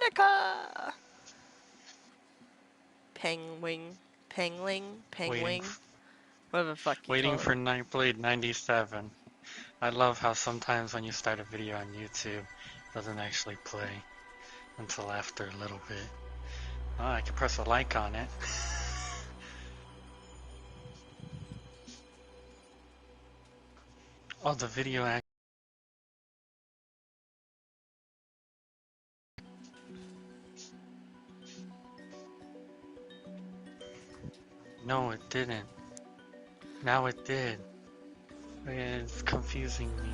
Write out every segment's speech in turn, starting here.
Subnautica! Penguin. Whatever the fuck you Waiting call for it. Nightblade 97. I love how sometimes when you start a video on YouTube, it doesn't actually play until after a little bit. Oh, I can press a like on it. Oh, the video act. No, it didn't. Now it did. It's confusing me.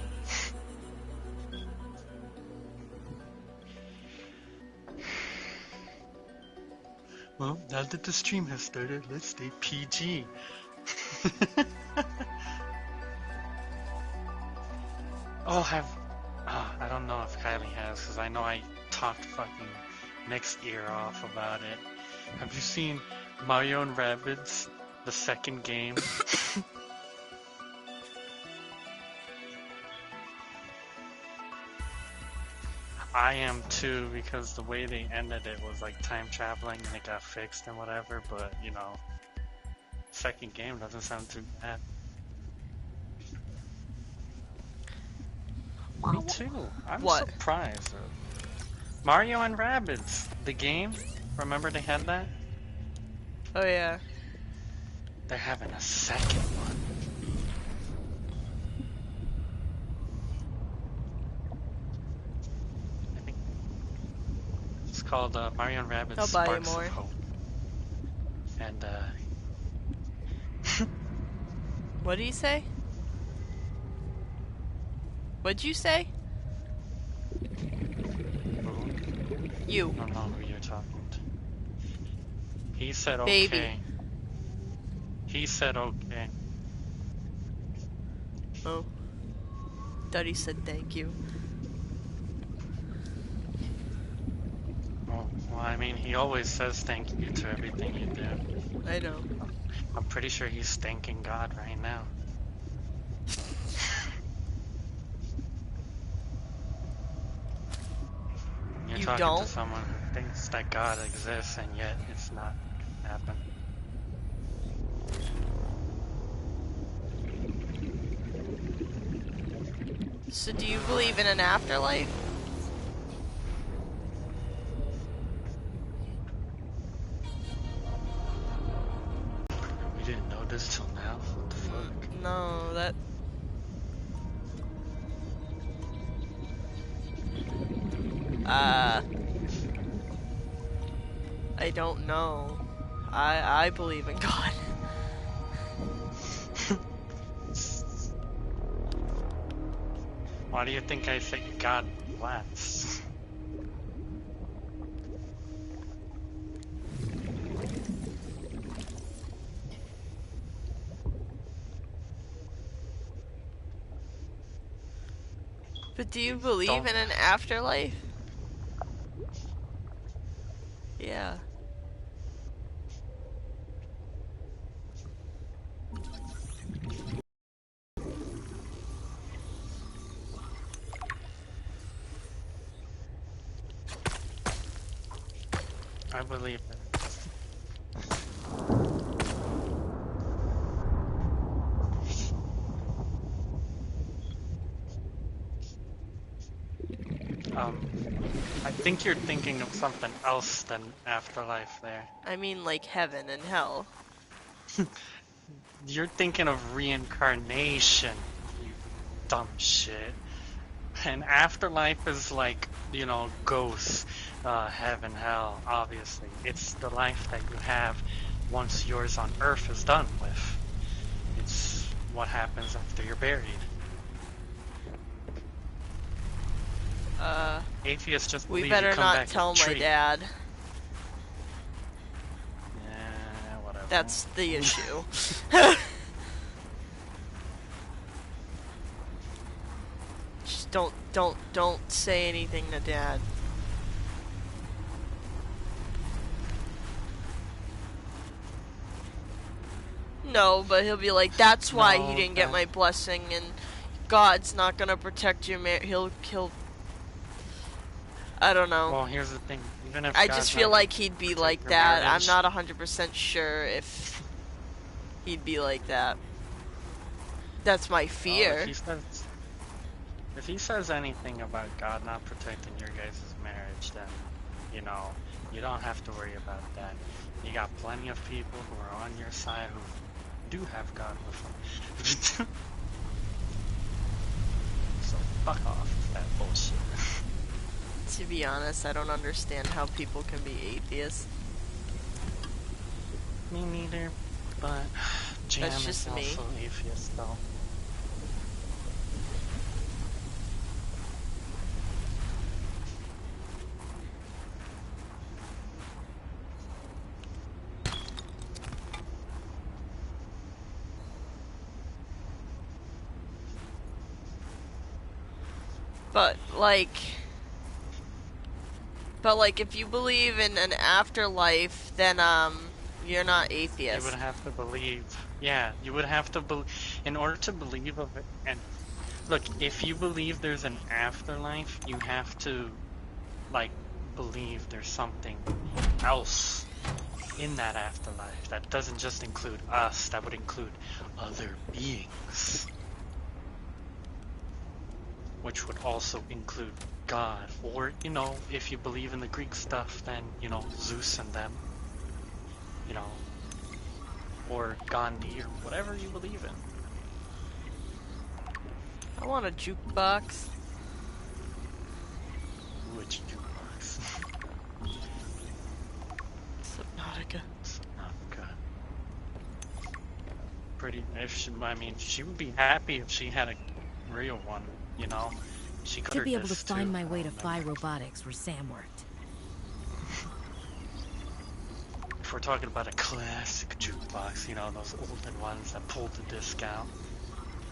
Well, now that the stream has started, let's stay PG. I don't know if Kylie has, because I know I talked fucking Nick's ear off about it. Have you seen Mario and Rabbids, the second game? I am too, because the way they ended it was like time traveling and it got fixed and whatever, but you know, second game doesn't sound too bad. Me too. I'm surprised. Mario and Rabbids, the game. Remember they had that? Oh yeah. They're having a second one. I think it's called Mario and Rabbids I'll buy you Sparks more. of Hope. And What did he say? What'd you say? You. I don't know who you're talking to. He said okay. Baby. He said okay. Oh. Thought he said thank you. Oh, well, I mean, he always says thank you to everything you do. I know. I'm pretty sure he's thanking God right now. You're talking to someone who thinks that God exists and yet it's not happening. So do you believe in an afterlife? We didn't know this till now? What the fuck? No, that... I don't know. I believe in God. Why do you think I think God lasts? But do you believe in an afterlife? Yeah. I believe it. I think you're thinking of something else than afterlife there. I mean like heaven and hell. You're thinking of reincarnation, you dumb shit. And afterlife is like, you know, ghosts, heaven, hell, obviously. It's the life that you have once yours on earth is done with. It's what happens after you're buried. Atheists just believe we better you come not back tell a my tree. dad. Yeah, whatever. That's the issue. Just don't say anything to Dad. No, but he'll be like, that's why he didn't get my blessing, and God's not gonna protect you, man. He'll I don't know. Well, here's the thing. Even if I just God's feel not like gonna he'd be protect like your that. I'm marriage, not 100% sure if he'd be like that. That's my well, fear. if he says anything about God not protecting your guys' marriage, then, you know, you don't have to worry about that. You got plenty of people who are on your side who do have God with them. So fuck off with that bullshit. To be honest, I don't understand how people can be atheists. Me neither, but That's Jam is just me. also atheist though. But if you believe in an afterlife, then you're not You would atheist. have to believe, yeah, you would have to believe, in order to believe of it, and look, if you believe there's an afterlife, you have to, like, believe there's something else in that afterlife. That doesn't just include us, that would include other beings, which would also include God. Or, you know, if you believe in the Greek stuff, then, you know, Zeus and them, you know, or Gandhi, or whatever you believe in. I want a jukebox. Ooh, a jukebox. Subnautica. Subnautica. I mean, she would be happy if she had a real one, you know? She got To her be able to disc too, find my I way to Phi remember. Robotics where Sam worked. If we're talking about a classic jukebox, you know, those olden ones that pulled the disc out.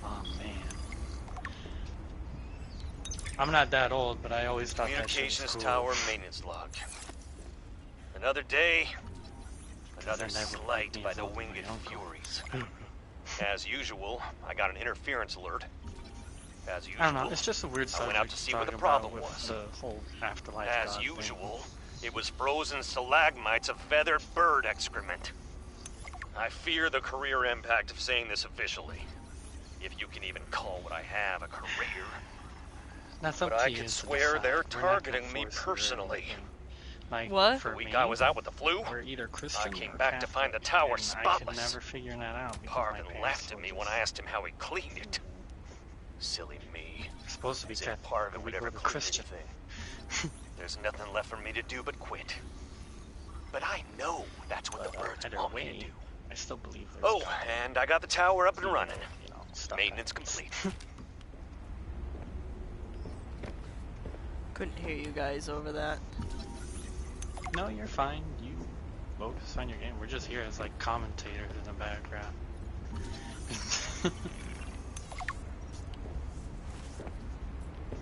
Oh, man. I'm not that old, but I always thought that shit was Communications cool. tower maintenance log. Another day, another Because they're never slight me by as the old as winged my uncle. furies. As usual, I got an interference alert. As I don't know, usual, it's just a weird I went out subject to to see what talk the about problem with was. the whole afterlife As God usual, thing. it was frozen stalagmites of feathered bird excrement. I fear the career impact of saying this officially. If you can even call what I have a career. That's But up to I you can to swear decide. they're We're not gonna targeting me force you or personally. anything. Like, What? for The week me, I was out with the flu, we're either I Christian came or back to find Catholic, the tower and I could spotless. never figure that out because my Parvin parents laughed at were me when just I asked him how he cleaned it. Silly me. supposed to be As if Catholic, Parvin but we would go ever to clean Christian. anything. There's nothing left for me to do but quit. But I know that's what But the birds either want me to way, do. I still believe there's Oh, God, and I got the tower up and even running. if, you know, stuff Maintenance happens. complete. Couldn't hear you guys over that. No, you're fine. You focus on your game. We're just here as like commentators in the background.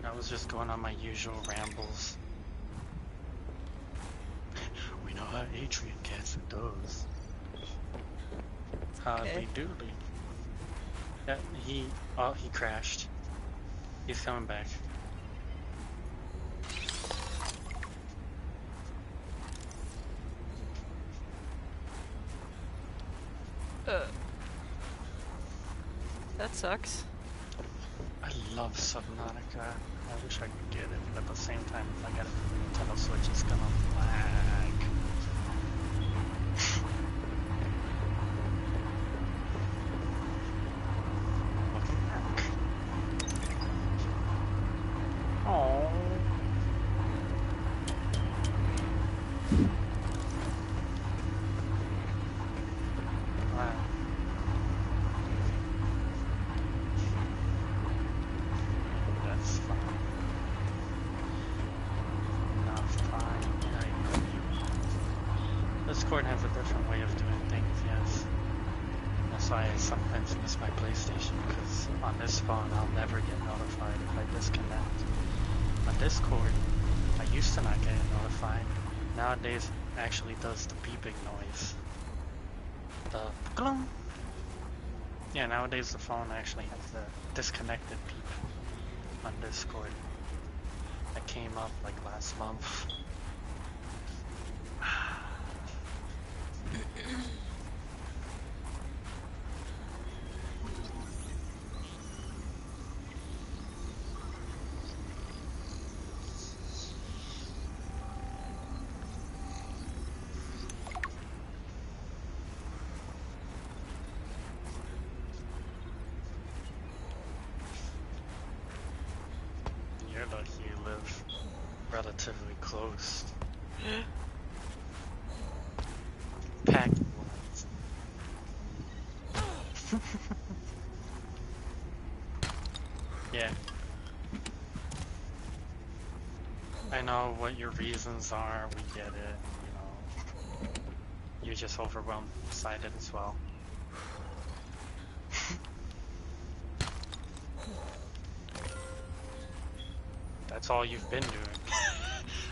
I was just going on my usual rambles. We know how Adrian gets it does. Okay. Doodly. Yeah, he crashed. He's coming back. That sucks. I love Subnautica. I wish I could get it, but at the same time, if I get it for the Nintendo Switch, it's gonna lag. Welcome back. Oh. Wow. That's fine. Not fine. Yeah, I know you. Discord has a different way of doing things, yes. That's why I sometimes miss my PlayStation, because on this phone I'll never get notified if I disconnect. On Discord, I used to not get notified. Nowadays, it actually does the beeping noise. The glum. Yeah, nowadays the phone actually has the disconnected beep on Discord. that came up like last month. You're lucky you live relatively close. Packed ones. Yeah. I know what your reasons are, we get it, you know. You're just overwhelmed excited as well. That's all you've been doing.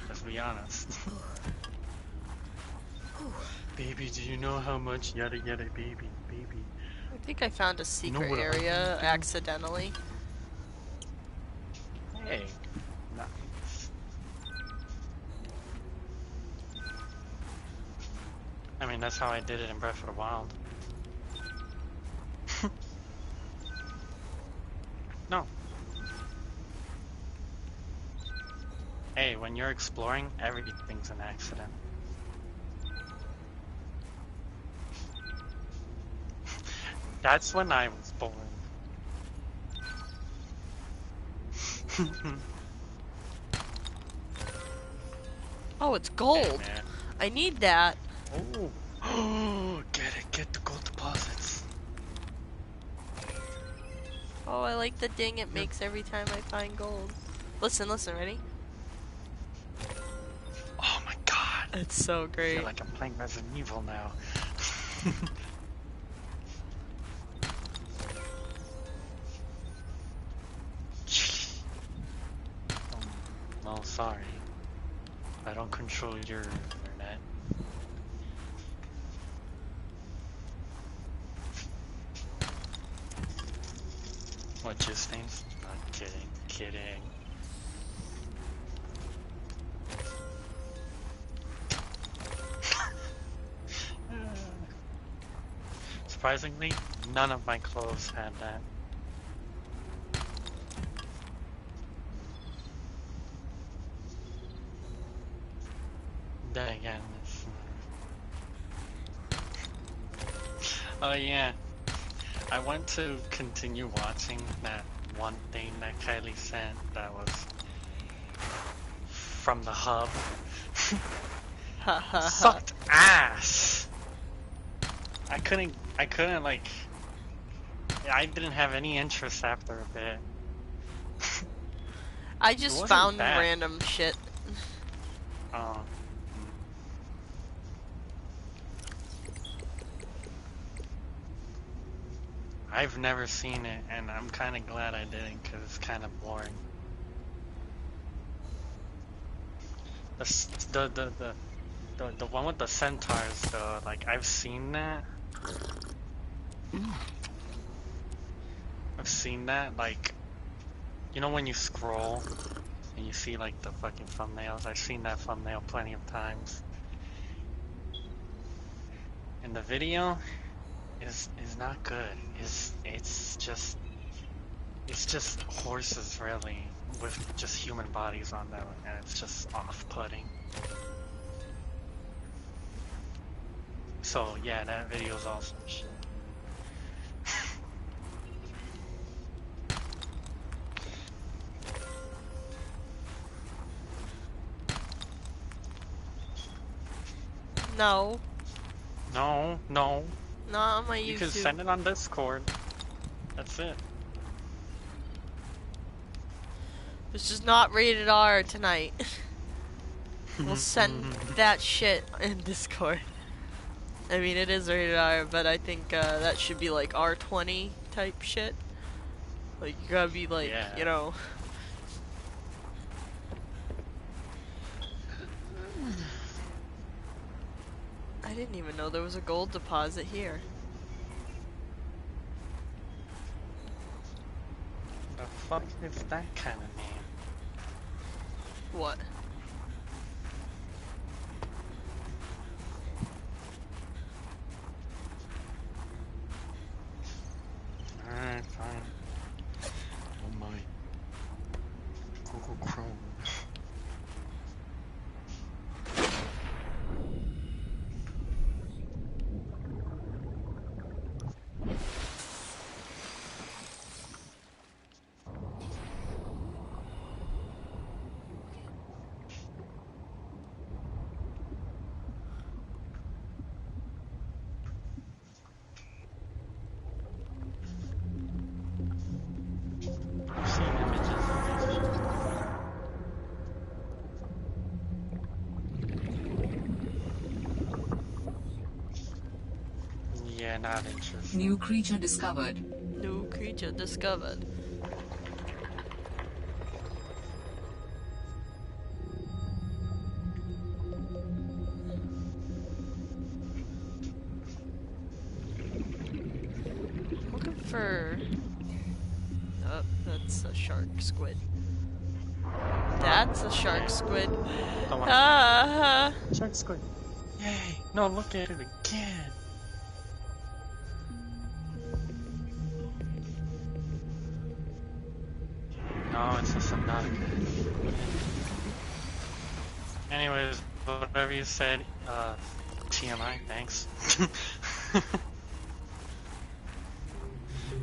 Let's be honest. Baby, do you know how much yada yada baby? I think I found a secret what I area do? accidentally. Hey, nice. I mean, that's how I did it in Breath of the Wild. No. Hey, when you're exploring, everything's an accident. That's when I was born. Oh, it's Hey, gold. man. I need that. Oh, get it, get the gold deposits. Oh, I like the ding it makes every time I find gold. Listen, ready? Oh my god. It's so I great. feel like I'm playing Resident Evil now. Well, sorry. I don't control your internet. What, just things? Not kidding. Surprisingly, none of my clothes had that. Then again, it's... Oh yeah, I want to continue watching that one thing that Kylie sent that was from the hub. Ha ha ha. Sucked ass! I couldn't like... I didn't have any interest after a bit. I just wasn't found bad. random shit. Oh. I've never seen it, and I'm kind of glad I didn't, because it's kind of boring. The one with the centaurs, though, like, I've seen that. I've seen that, like, you know when you scroll, and you see, like, the fucking thumbnails? I've seen that thumbnail plenty of times. And the video is not good. It's just horses, really, with just human bodies on them, and it's just off-putting. So yeah, that video's also shit. No. No. Not on my You can YouTube. send it on Discord. That's it. It's just not rated R tonight. We'll send that shit in Discord. I mean, it is rated R, but I think that should be like R20 type shit. Like, you gotta be like, Yeah. you know. I didn't even know there was a gold deposit here. The fuck is that kind of name? What? Alright, fine. Oh my. Google Chrome. I've seen images of these. Yeah, not interested. New creature discovered. New creature discovered. Looking for... Oh, that's a shark squid. That's a shark squid. Don't want Ah! Shark squid. Yay! No, look at it again. No, it's a Subnautica. Anyways, whatever you said, TMI, thanks.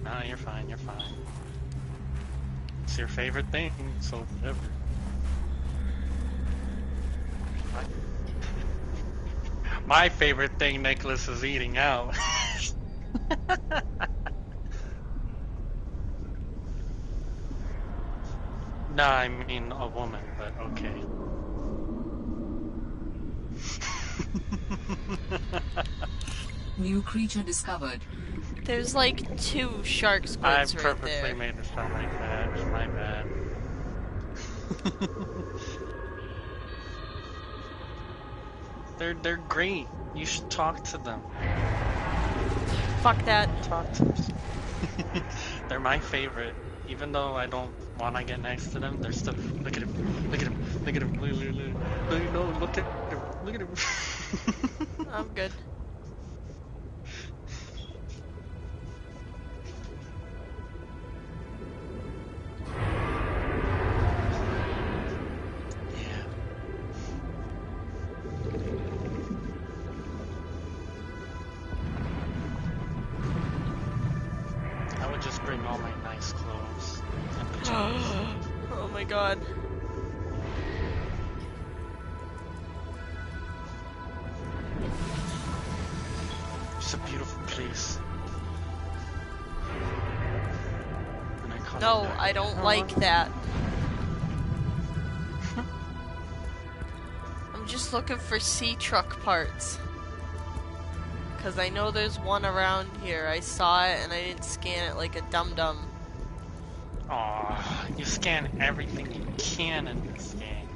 No, you're fine, you're fine. It's your favorite thing, so whatever. My favorite thing Nicholas is eating out. Nah, I mean a woman, but okay. New creature discovered. There's like 2 shark I squids right purposely there. made it sound like that. It's my bad. They're great. You should talk to them. Fuck that. Talk to them. They're my favorite. Even though I don't want to get next to them, they're still. Look at him. Look at him. Look at him. Look, no, look at him. Look at him. I'm good. Yeah. I would just bring all my nice clothes and pajamas. Oh my god. It's a beautiful place. And I call No, it that. I don't Oh, like that. I'm just looking for sea truck parts. Cause I know there's one around here. I saw it and I didn't scan it like a dum-dum. Aw, you scan everything you can in this game.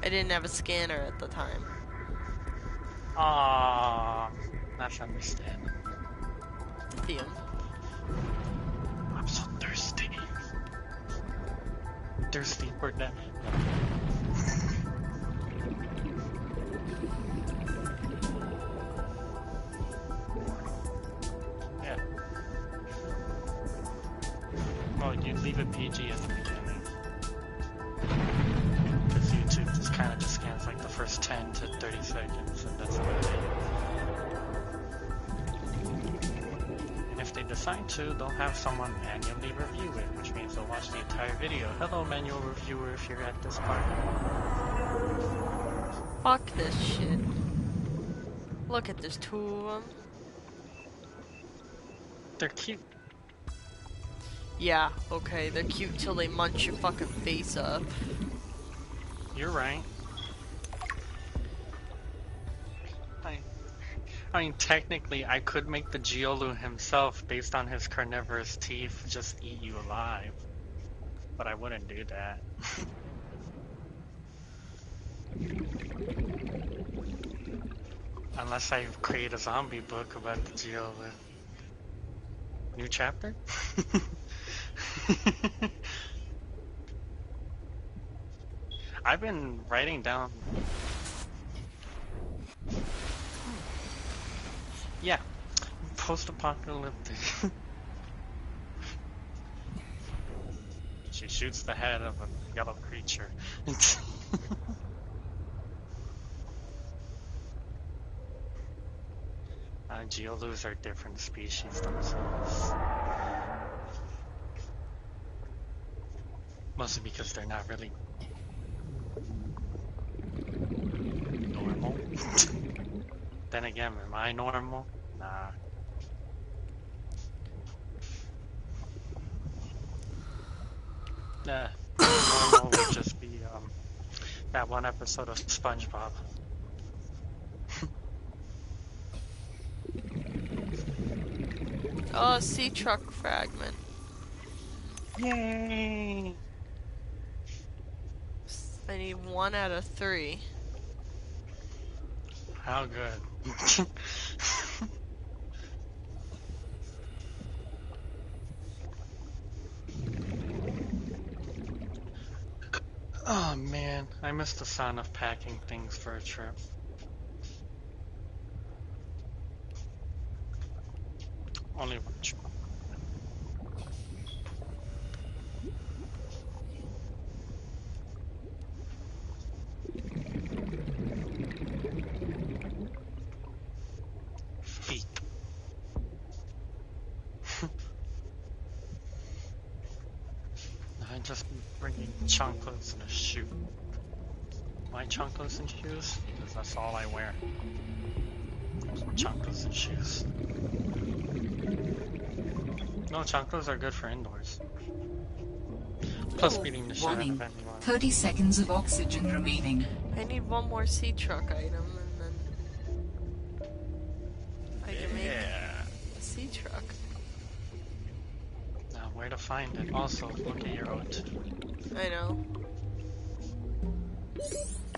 I didn't have a scanner at the time. Aw, that's understandable. Damn. I'm so thirsty. Thirsty for that. Yeah. Well, you leave it PG at the beginning. Because YouTube just kind of just scans like the first 10 to 30 seconds, and that's about it. And if they decide to, they'll have someone manually review it, which means they'll watch the entire video. Hello, manual reviewer, if you're at this part. Fuck this shit. Look at this, 2 of them. They're cute. Yeah, okay, they're cute till they munch your fucking face up. You're right. I mean, technically, I could make the Geolu himself, based on his carnivorous teeth, just eat you alive. But I wouldn't do that. Unless I create a zombie book about the Geolu. New chapter? I've been writing down. Yeah, post-apocalyptic. She shoots the head of a yellow creature. Geolus are different species themselves. Mostly because they're not really normal. Then again, am I normal? Nah. Normal would just be that one episode of SpongeBob. Oh, sea truck fragment. Yay! I need 1 out of 3. How good. Oh man, I miss the sound of packing things for a trip. Only one trip. Feet. I just bringing chunklets and a shoe. Why chunklets and shoes? Because that's all I wear. Chunklets and shoes. No, chunklets are good for indoors. Plus beating the shit out of Warning. anyone. 30 seconds of oxygen remaining. I need 1 more sea truck item and then I can make a sea truck. Now, where to find it? Also, look at your O2. I know.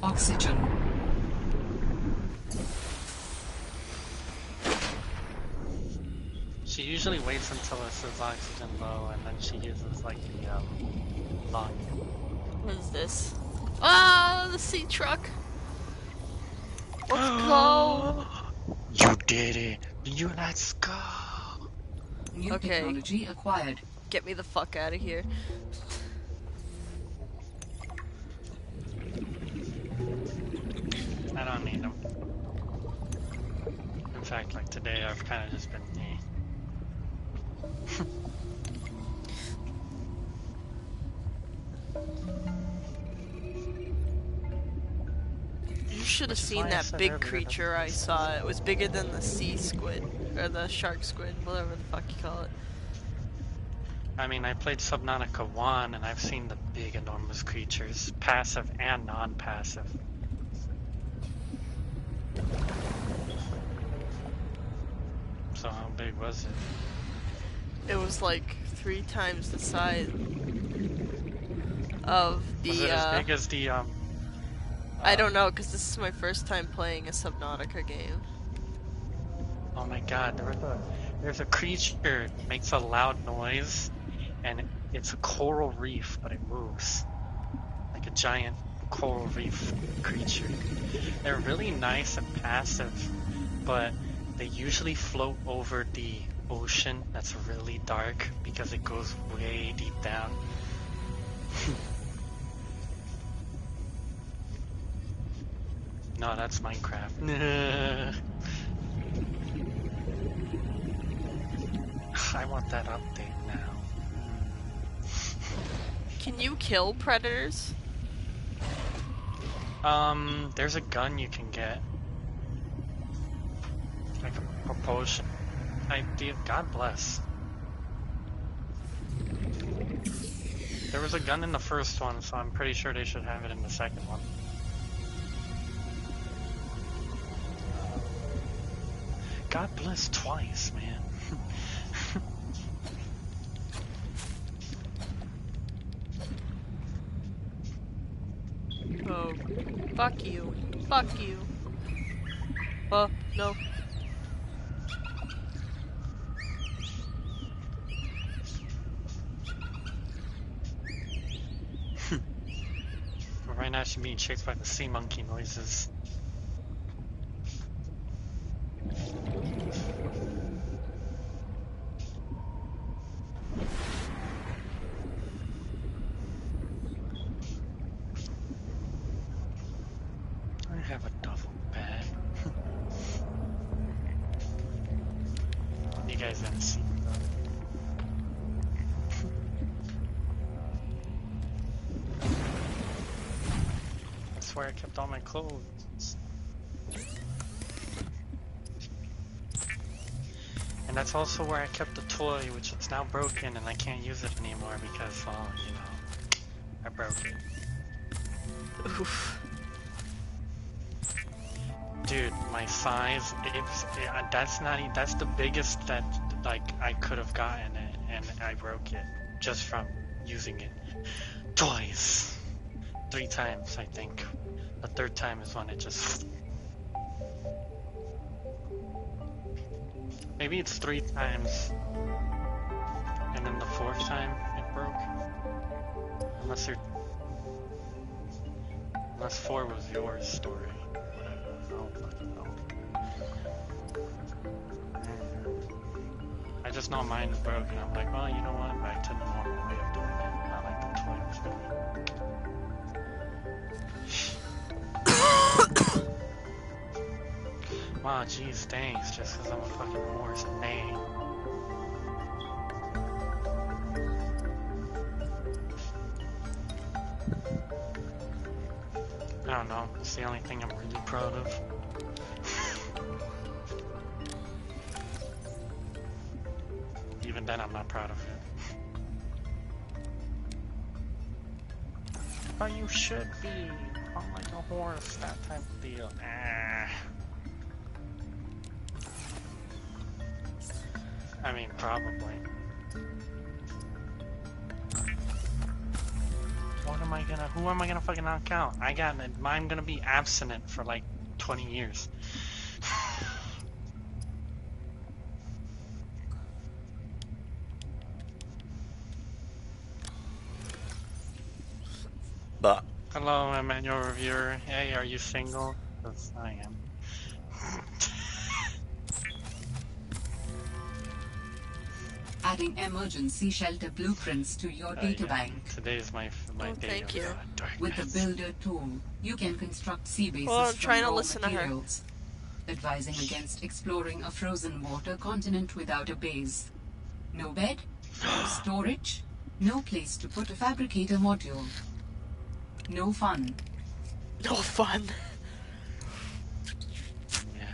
Oxygen. She usually waits until it says oxygen low, and then she uses like the lung. What is this? Oh, the sea truck. Let's go. You did it! Let's go! New Okay. technology acquired. Get me the fuck out of here. I don't need them. In fact, like today, I've kind of just been me. You should have Which is seen why I that said big earlier, creature I saw. It was bigger than the sea squid. Or the shark squid, whatever the fuck you call it. I mean, I played Subnautica 1, and I've seen the big, enormous creatures, passive and non-passive. So how big was it? It was like 3 times the size of the, Was it as big as the, I don't know, because this is my first time playing a Subnautica game. Oh my god, there's a creature that makes a loud noise, and it's a coral reef, but it moves. Like a giant coral reef creature. They're really nice and passive, but they usually float over the ocean that's really dark because it goes way deep down. No, that's Minecraft. I want that update now. Can you kill predators? There's a gun you can get. Like a propulsion. God bless. There was a gun in the first one, so I'm pretty sure they should have it in the second one. God bless twice, man. Oh, fuck you. Fuck you. Oh, no. Right Right now she's being chased by the sea monkey noises. I have a duffel bag. You guys didn't see it though. That's where I kept all my clothes. And that's also where I kept the toy, which is now broken and I can't use it anymore because, well, you know, I broke it. Oof. Dude, my size, that's the biggest that, like, I could have gotten it, and I broke it just from using it twice. 3 times, I think. The 3rd time is when it just... Maybe it's 3 times, and then the 4th time it broke. Unless 4 was yours story. I just know mine is broken. I'm like, well, you know what? Back to the normal way of doing it. Not like the toy was doing. Wow, geez, thanks. Just because I'm a fucking horse and nay. I don't know. It's the only thing I'm really proud of. Even then, I'm not proud of it. But you should be. I'm like a horse, that type of deal. I mean, probably. Who am I gonna fucking knock out? I'm gonna be abstinent for like 20 years. But Hello, Emmanuel Reviewer. Hey, are you single? 'Cause I am. Adding emergency shelter blueprints to your databank. Today's my Oh, day thank of you. With the darkness. builder tool, you can construct sea bases Well, I'm from trying to raw listen to her. materials, advising against exploring a frozen water continent without a base. No bed, no storage, no place to put a fabricator module. No fun. No fun. Yeah.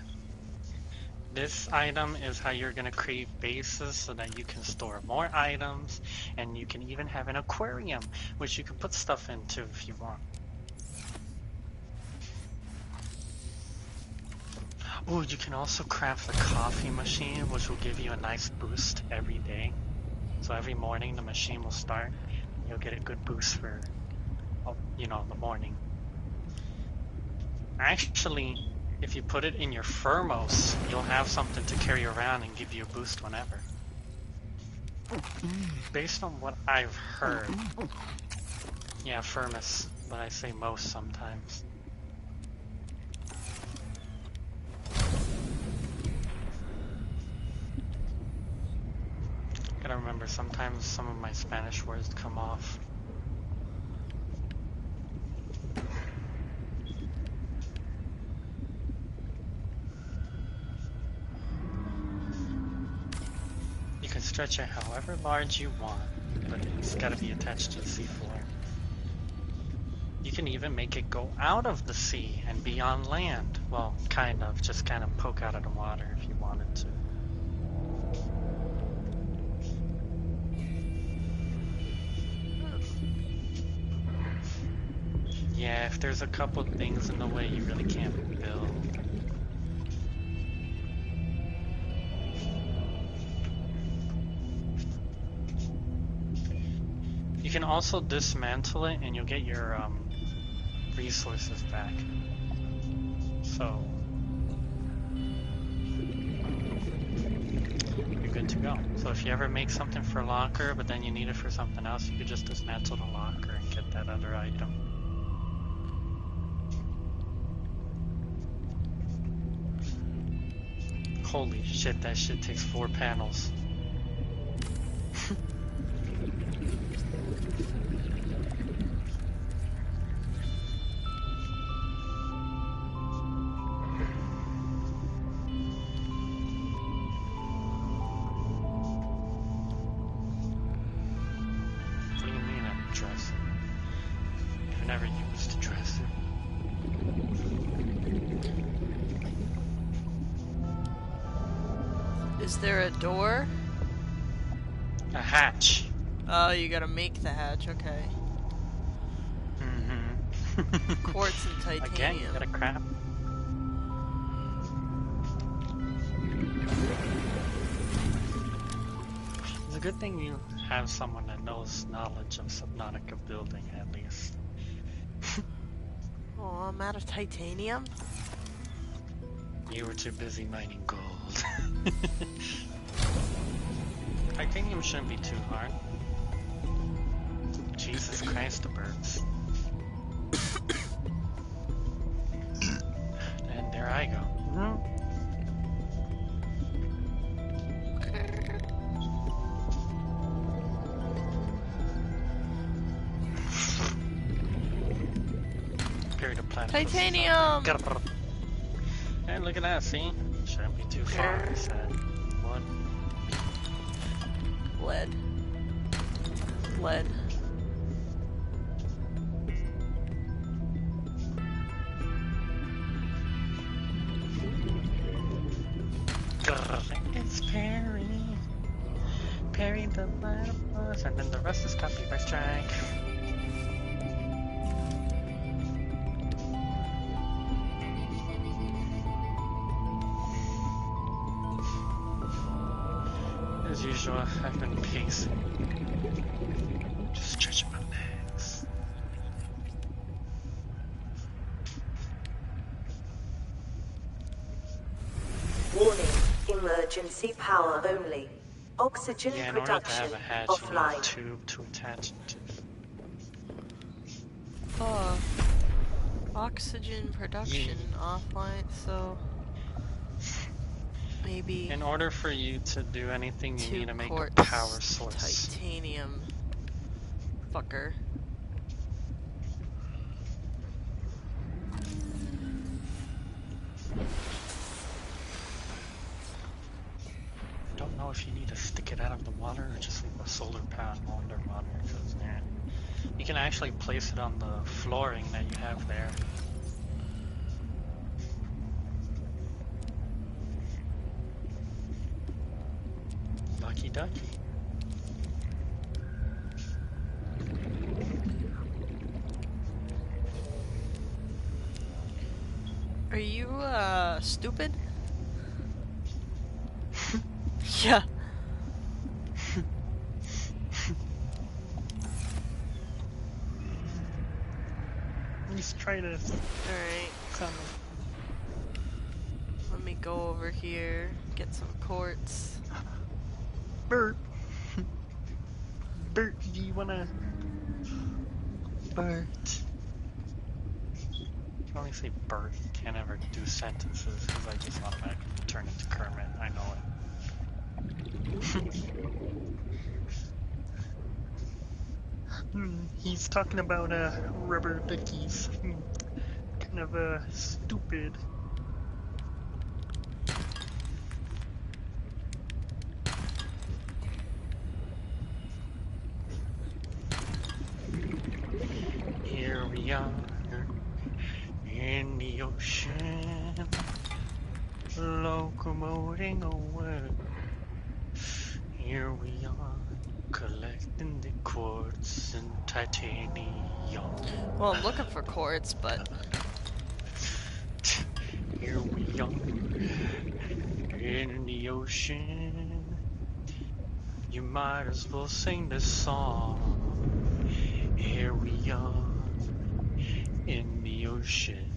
This item is how you're gonna create bases so that you can store more items, and you can even have an aquarium, which you can put stuff into if you want. Oh, you can also craft a coffee machine, which will give you a nice boost every day. So every morning the machine will start. You'll get a good boost for, you know, the morning. Actually, if you put it in your thermos, you'll have something to carry around and give you a boost whenever. Based on what I've heard. Yeah, thermos, but I say most sometimes. Gotta remember, sometimes some of my Spanish words come off. You can stretch it however large you want, but it's gotta be attached to the seafloor. You can even make it go out of the sea and be on land. Well, kind of, just kind of poke out of the water if you wanted to. Yeah, if there's a couple things in the way, you really can't build. You can also dismantle it and you'll get your resources back. So you're good to go. So if you ever make something for a locker, but then you need it for something else, you could just dismantle the locker and get that other item. Holy shit, that shit takes 4 panels. What do you mean I'm dressing? I've never used a dresser. Is there a door? A hatch. Oh, you gotta make the hatch, okay. Mm-hmm. Quartz and titanium. Again, you gotta crap. It's a good thing you have someone that knows knowledge of Subnautica building, at least. Oh, I'm out of titanium? You were too busy mining gold. Titanium shouldn't be too hard. Jesus Christ, the birds. And there I go. Period of planet. Titanium! And look at that, see? Shouldn't be too far, I said. One. Lead. Lead. It's Perry. Perry the platypus. And then the rest is copyright strike. As usual, I've been pacing. Just stretching my legs. Warning, emergency power only. Oxygen Yeah, in order to production have a hatch, you need a offline. tube to attach it to. Oh. Oxygen production offline, so maybe In order for you to do anything, you 2 need to make quartz a power source. titanium. Fucker. Don't know if you need to stick it out of the water or just leave a solar panel underwater. Because you can actually place it on the flooring that you have there. Lucky ducky. Are you, stupid? Yeah. Let's try this. Alright. Let me go over here, get some quartz. Bert. Bert, do you wanna... Bert. You can only say Bert. You can't ever do sentences because I just automatically turn into Kermit. I know it. He's talking about rubber duckies. Kind of stupid. Here we are in the ocean, locomoting away. Here we are, collecting the quartz and titanium. Well, I'm looking for quartz, but Here we are in the ocean. You might as well sing this song. Here we are in the ocean,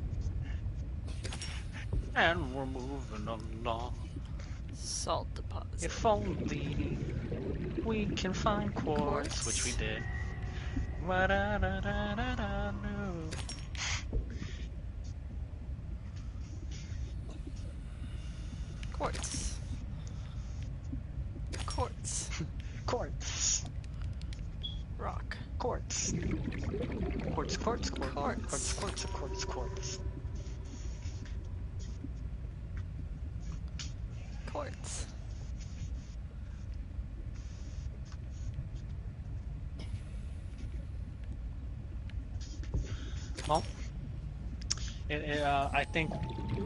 and we're moving along. salt deposit. If only we can find quartz, which we did. Wa-da-da-da-da-da-no. Quartz. Quartz. Quartz. Well, I think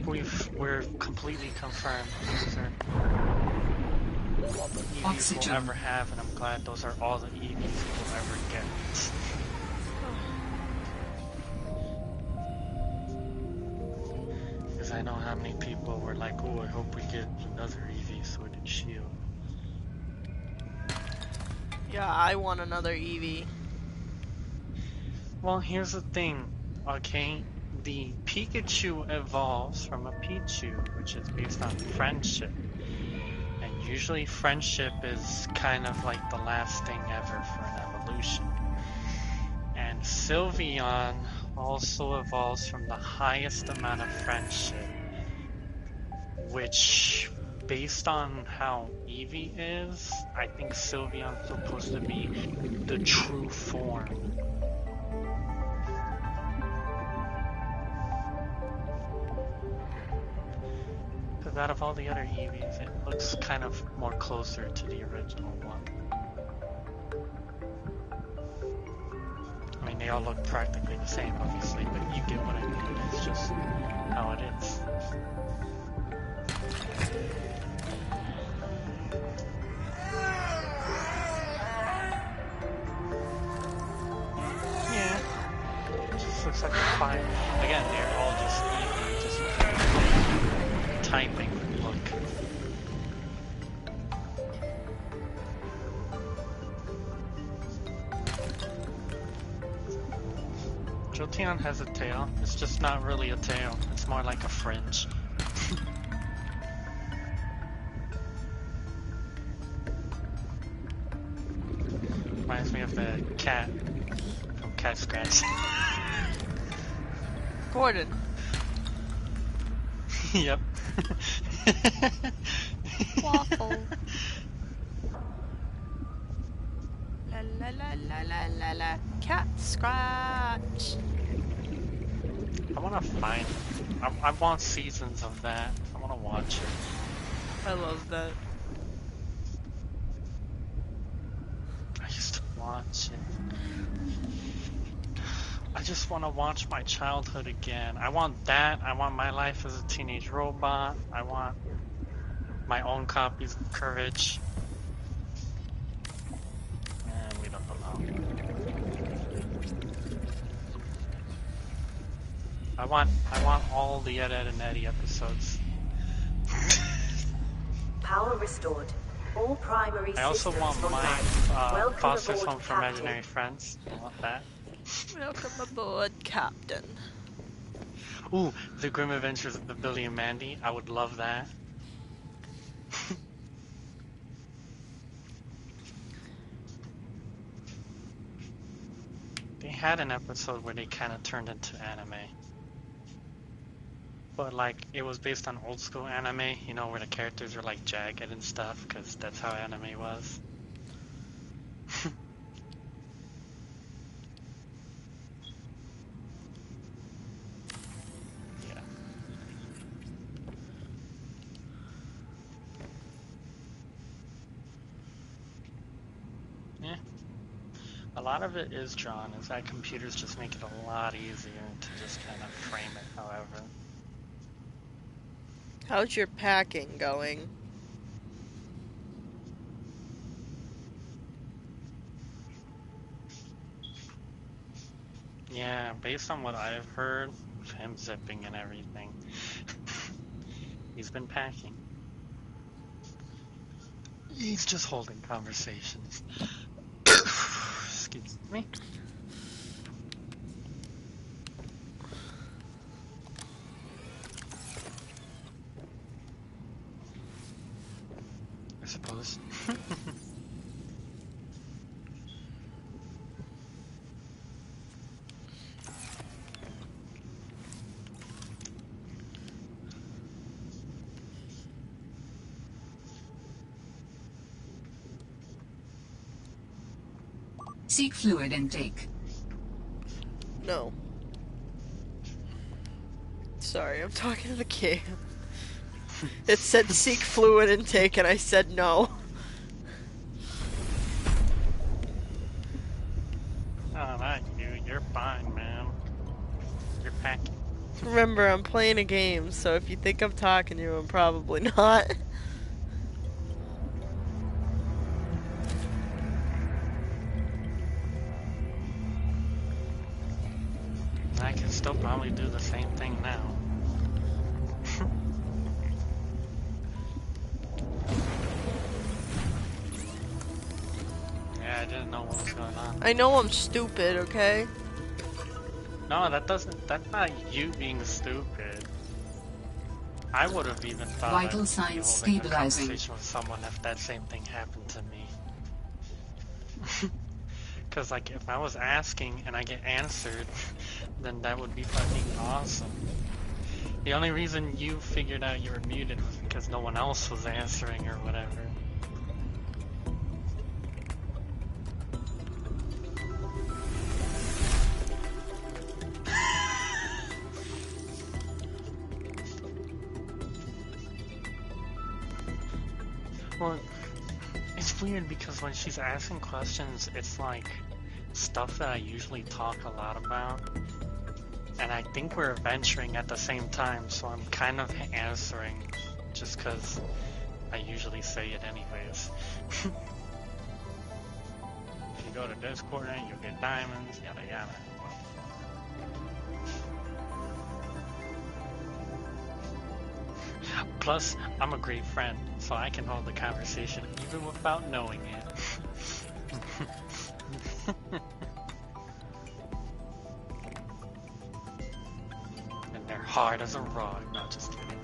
we're completely confirmed. Those are all the EVs Oxygen. we'll ever have, and I'm glad those are all the EVs we'll ever get. Because I know how many people were like, oh, I hope we get another EV so we can shield. Yeah, I want another Eevee. Well, here's the thing, okay? The Pikachu evolves from a Pichu, which is based on friendship. And usually friendship is kind of like the last thing ever for an evolution. And Sylveon also evolves from the highest amount of friendship, which, based on how Eevee is, I think Sylveon's supposed to be the true form. Because out of all the other Eevees, it looks kind of more closer to the original one. I mean, they all look practically the same, obviously, but you get what I mean. It's just how it is. Yeah. It just looks like a fine. Again, they're all just Eevee, just typing look. Jolteon has a tail. It's just not really a tail. It's more like a fringe. Reminds me of the cat from Cat Scratch. Gordon. Yep. Waffle. La la la la la la la. Cat Scratch. I wanna find. I want seasons of that. I wanna watch it. I love that. I used to watch it. I just want to watch my childhood again. I want that. I want my life as a teenage robot. I want my own copies of Courage. And we don't allow. I want all the Ed, Ed and Eddie episodes. Power restored. All primary I also systems want my online. Welcome Foster's aboard, Home for Captain. Imaginary Friends. I want that. Welcome aboard, Captain. Ooh, The Grim Adventures of Billy and Mandy. I would love that. They had an episode where they kind of turned into anime. But like, it was based on old school anime, you know, where the characters were like jagged and stuff, because that's how anime was. Yeah. Yeah. A lot of it is drawn, is that computers just make it a lot easier to just kind of frame it however. How's your packing going? Yeah, based on what I've heard, him zipping and everything, he's been packing. He's just holding conversations. Excuse me. I suppose. Seek fluid intake. No. Sorry, I'm talking to the game. It said seek fluid intake and I said no. Oh, not you. You're fine, man. You're packing. Remember, I'm playing a game, so if you think I'm talking to you, I'm probably not. I can still probably do the same thing now. Yeah, I didn't know what was going on. I know I'm stupid, okay? No, that's not you being stupid. I would have even thought Vital I'd be signs holding a stabilizing. conversation with someone if that same thing happened to me. Because, like, if I was asking and I get answered, then that would be fucking awesome. The only reason you figured out you were muted was because no one else was answering or whatever. Well, it's weird because when she's asking questions, it's like stuff that I usually talk a lot about. And I think we're venturing at the same time, so I'm kind of answering just because I usually say it anyways. If you go to Discord, you'll get diamonds, yada yada. Plus, I'm a great friend, so I can hold the conversation even without knowing it. And they're hard as a rock. No, just kidding.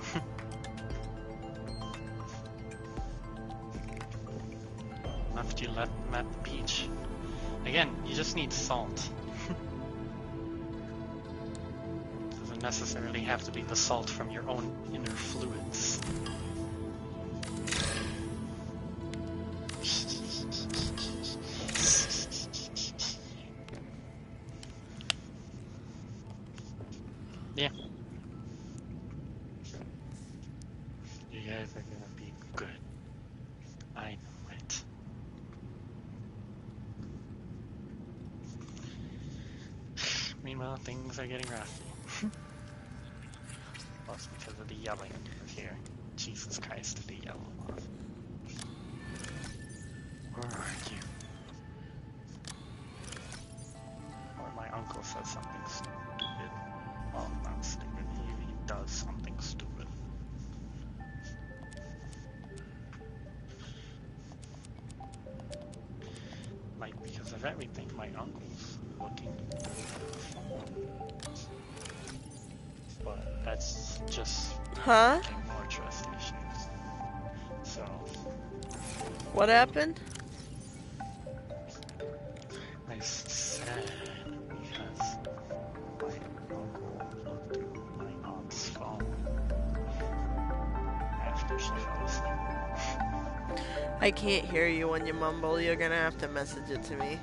After you left them at the beach. Again, you just need salt. Doesn't necessarily have to be the salt from your own inner fluids. Yeah. You guys are gonna be good. I know it. Meanwhile, things are getting rough. Plus because of the yelling here. Jesus Christ, the yellow off. Where are you? Or my uncle says something stupid. Well, not stupid. He does something stupid. Like, because of everything, my uncle's looking through the phone. But that's just Huh? getting more trust issues. So, What happened? I said because my uncle looked through my aunt's phone after she fell asleep. I can't hear you when you mumble. You're gonna have to message it to me.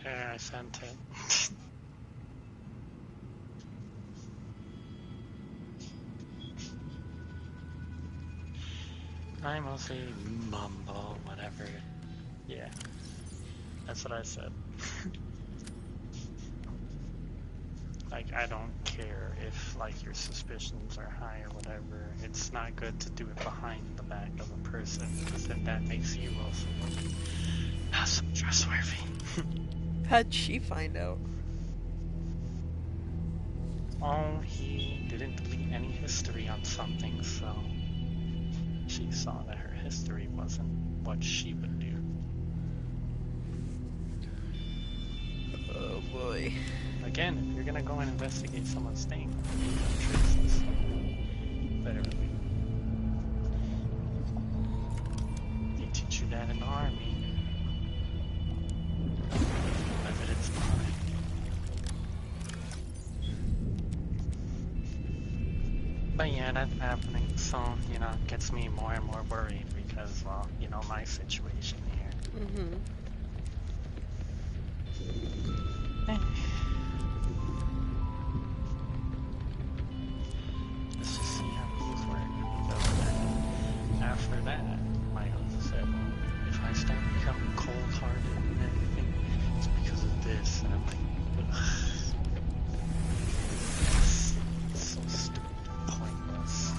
Yeah, I sent it. I mostly mumble, whatever. Yeah, that's what I said. Like, I don't care if, like, your suspicions are high or whatever. It's not good to do it behind the back of a person, because then that makes you also not so trustworthy. How'd she find out? Oh, he didn't delete any history on something, so she saw that her history wasn't what she would do. Oh boy. Again, if you're gonna go and investigate someone's thing, leave no traces. Literally. They teach you that in the army. Evidence behind. But yeah, that's happening, so, you know, it gets me more and more worried because, well, you know, my situation here. Mm-hmm. Let's just see how things work. Because then, after that, my uncle said, well, if I start becoming cold-hearted and everything, it's because of this. And I'm like, ugh. It's so stupid and pointless.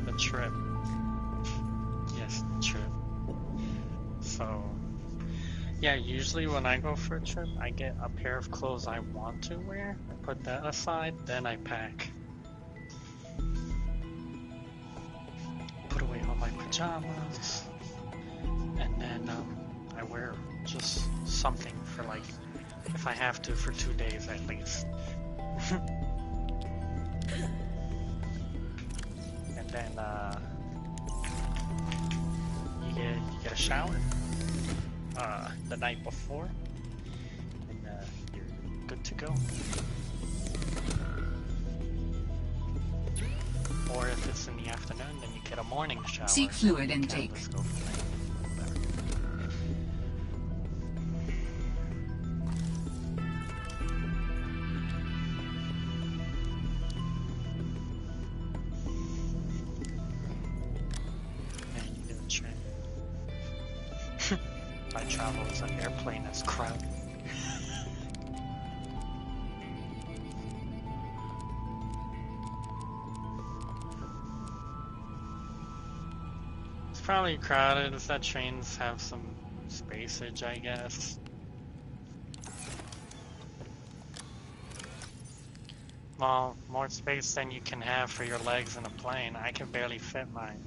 The trip. Yes, the trip. So, yeah, usually when I go for a trip, I get a pair of clothes I want to wear. I put that aside, then I pack. Put away all my pajamas. And then I wear just something for, like, if I have to, for 2 days at least. And then you get a shower the night before, and you're good to go. Or if it's in the afternoon, then you get a morning shower. Seek fluid and intake. just go from there. Whatever. Man, you get a train. I travel as an airplane that's crowded. It's probably crowded. It's that trains have some spacage, I guess. Well, more space than you can have for your legs in a plane. I can barely fit mine.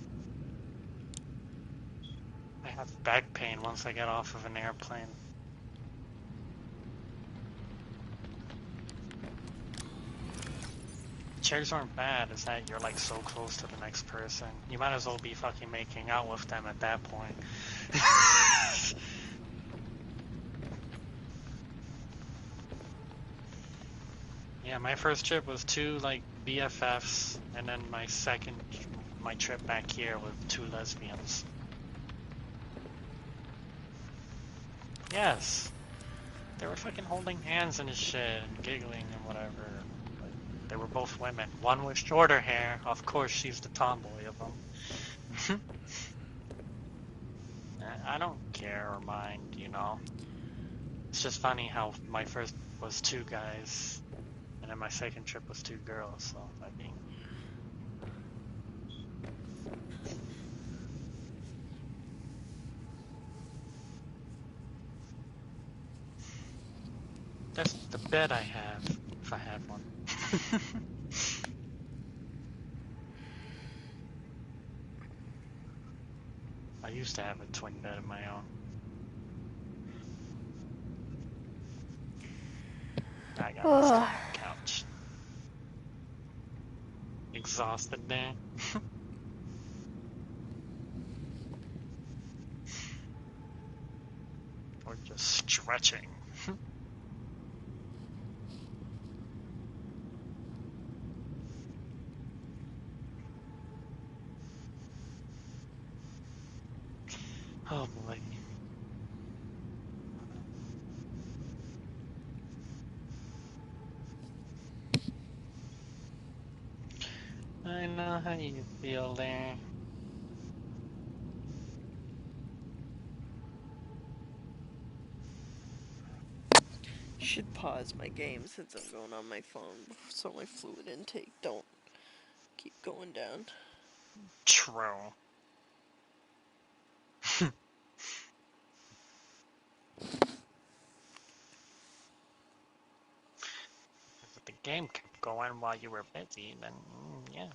I have back pain once I get off of an airplane. Chairs aren't bad, it's that you're like so close to the next person. You might as well be fucking making out with them at that point. Yeah, my first trip was 2 like BFFs, and then my trip back here with 2 lesbians. Yes. They were fucking holding hands and shit and giggling and whatever. But they were both women. One with shorter hair. Of course, she's the tomboy of them. I don't care or mind, you know. It's just funny how my first was 2 guys, and then my second trip was 2 girls. So I mean, that's the bed I have, if I had one. I used to have a twin bed of my own. I got this tiny couch. Exhausted there. Or just stretching. Oh boy. how you feel there? Should pause my game since I'm going on my phone so my fluid intake don't keep going down. True. If the game kept going while you were busy, then yeah.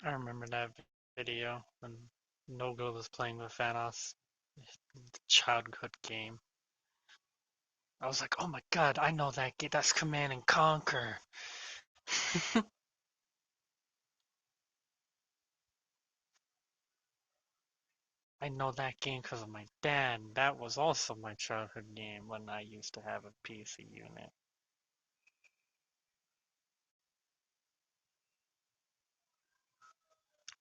I remember that video when Nogo was playing with Thanos, the childhood game. I was like, oh my god, I know that game. That's Command and Conquer. I know that game because of my dad. That was also my childhood game when I used to have a PC unit.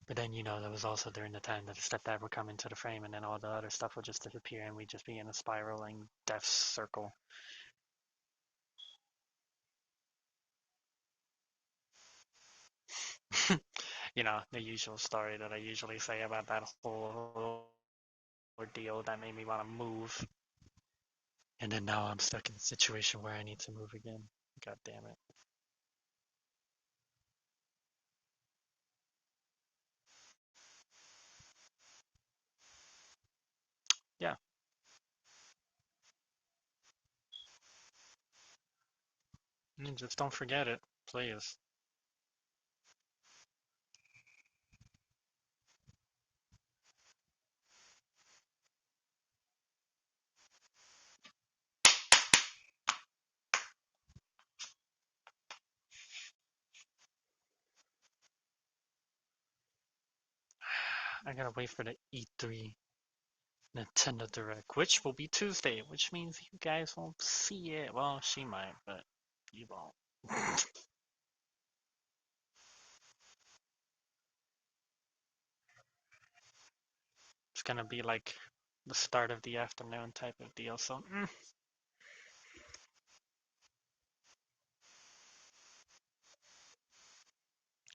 But then, that was also during the time that the stepdad would come into the frame and then all the other stuff would just disappear and we'd just be in a spiraling death circle. The usual story that I usually say about that whole ordeal that made me want to move. And then now I'm stuck in a situation where I need to move again. God damn it. Yeah, just don't forget it, please. I gotta wait for the E3 Nintendo Direct, which will be Tuesday, which means you guys won't see it. Well, she might, but you won't. It's gonna be like the start of the afternoon type of deal, so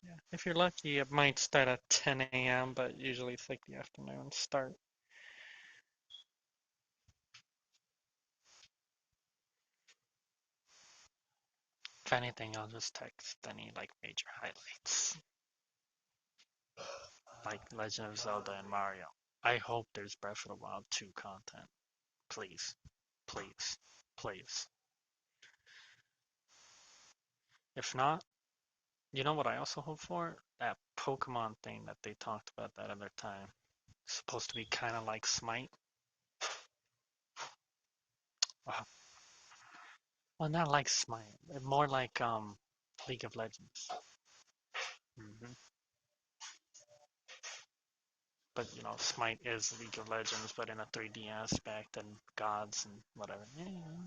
yeah. If you're lucky, it might start at 10 a.m., but usually it's like the afternoon start. If anything, I'll just text any like major highlights, like Legend of Zelda and Mario. I hope there's Breath of the Wild 2 content. Please, please, please. If not, you know what I also hope for? That Pokemon thing that they talked about that other time. It's supposed to be kind of like Smite. Well, not like Smite, more like League of Legends. Hmm But Smite is League of Legends, but in a 3D aspect, and gods and whatever.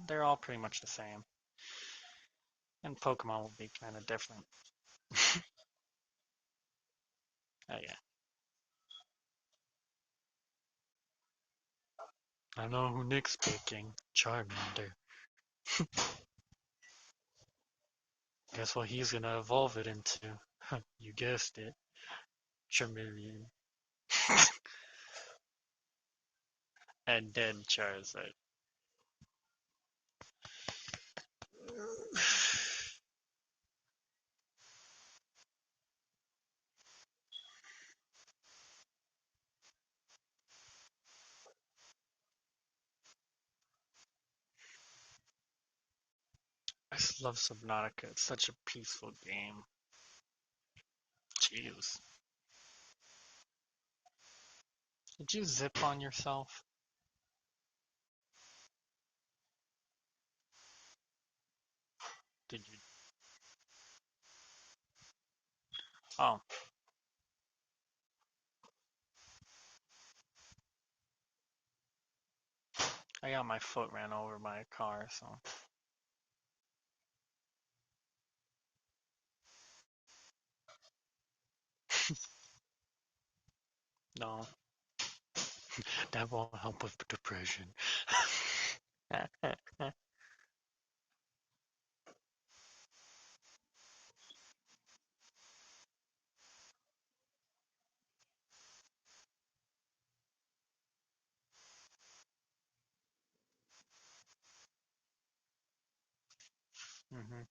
They're all pretty much the same. And Pokemon will be kind of different. Oh yeah. I know who Nick's picking. Charmander. Guess what he's gonna evolve it into? You guessed it. Charmeleon. And then Charizard. I just love Subnautica. It's such a peaceful game. Jeez. Did you zip on yourself? Did you? Oh. I got my foot ran over by a car, so. No. That won't help with depression. Mhm.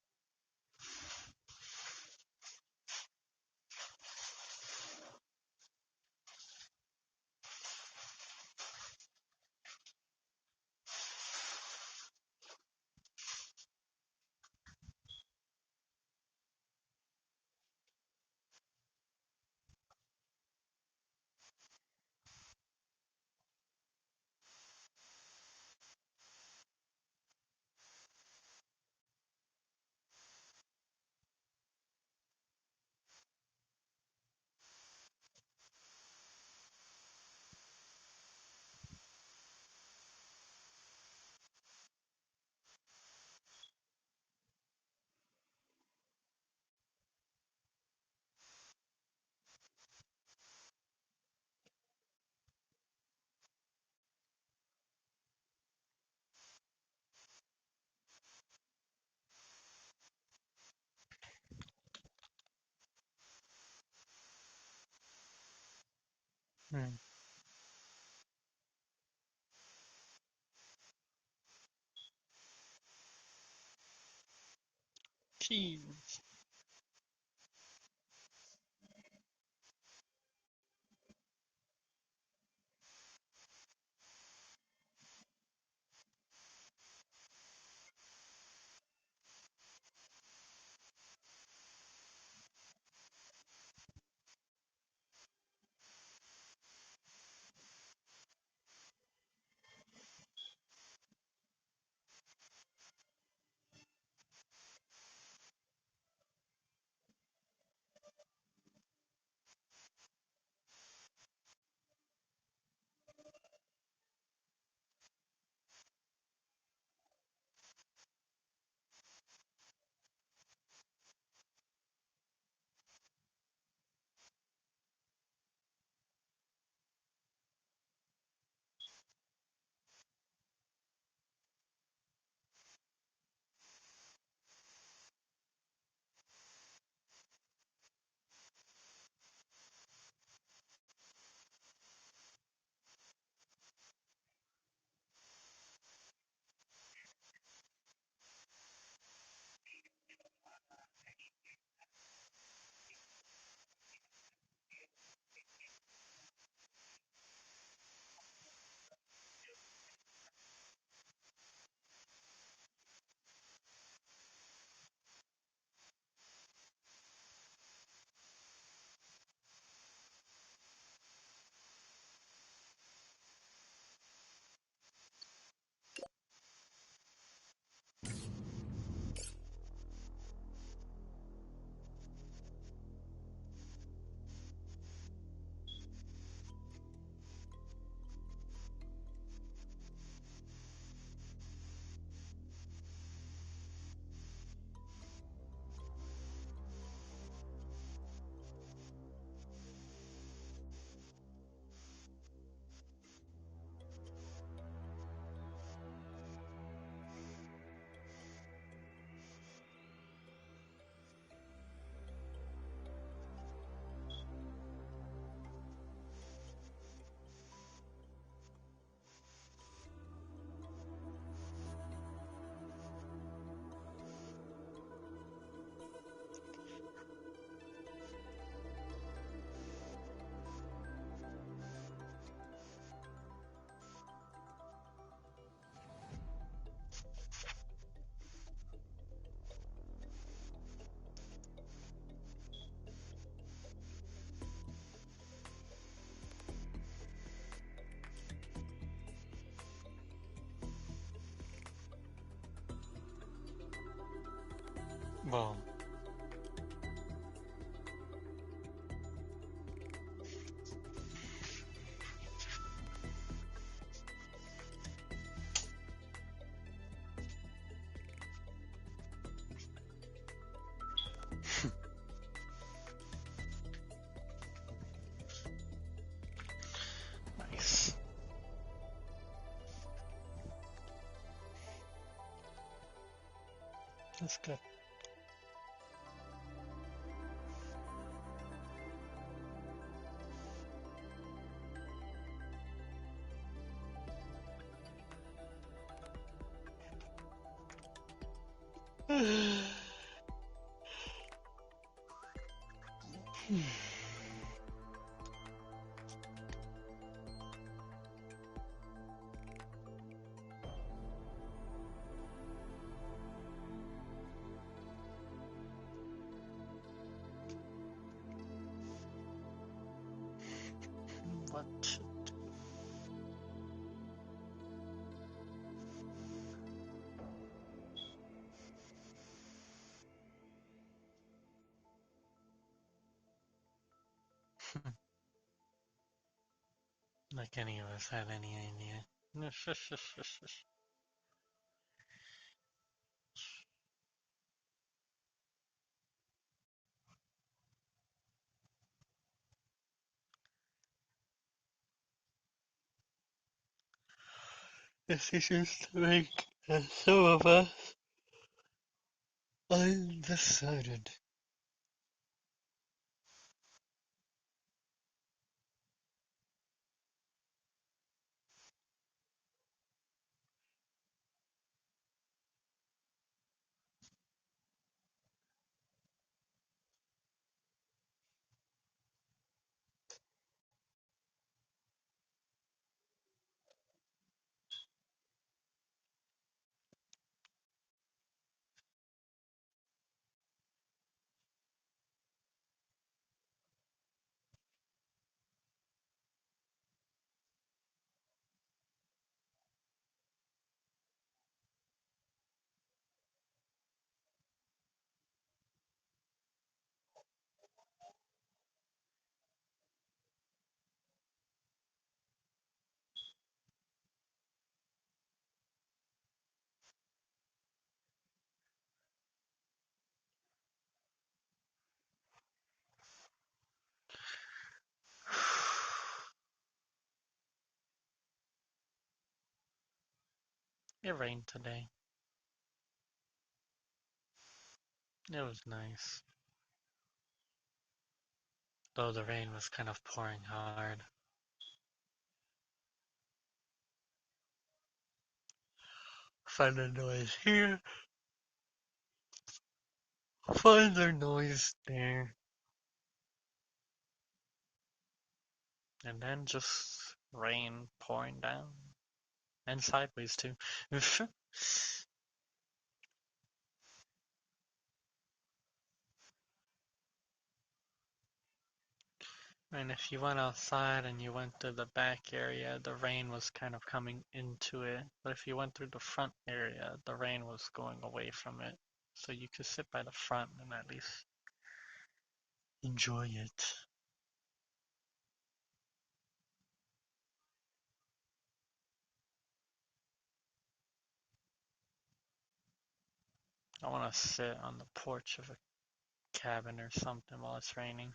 Hmm. Jeez. Well, nice. That's good. What? Like any of us had any idea. Decisions to make, and some of us undecided. It rained today. It was nice. Though the rain was kind of pouring hard. Find a noise here. Find a noise there. And then just rain pouring down. And sideways too. And if you went outside and you went to the back area, the rain was kind of coming into it. But if you went through the front area, the rain was going away from it. So you could sit by the front and at least enjoy it. I want to sit on the porch of a cabin or something while it's raining.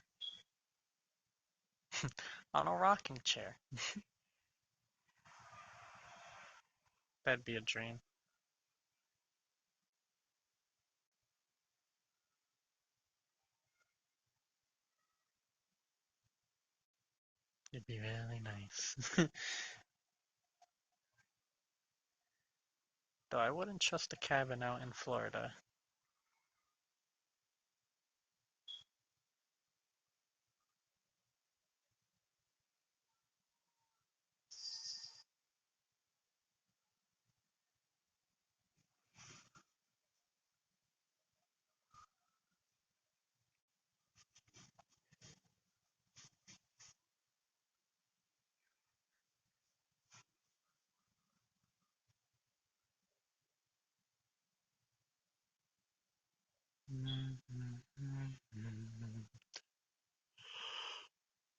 On a rocking chair. That'd be a dream. It'd be really nice. Though I wouldn't trust a cabin out in Florida.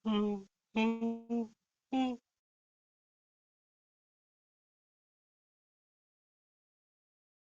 Mm-hmm.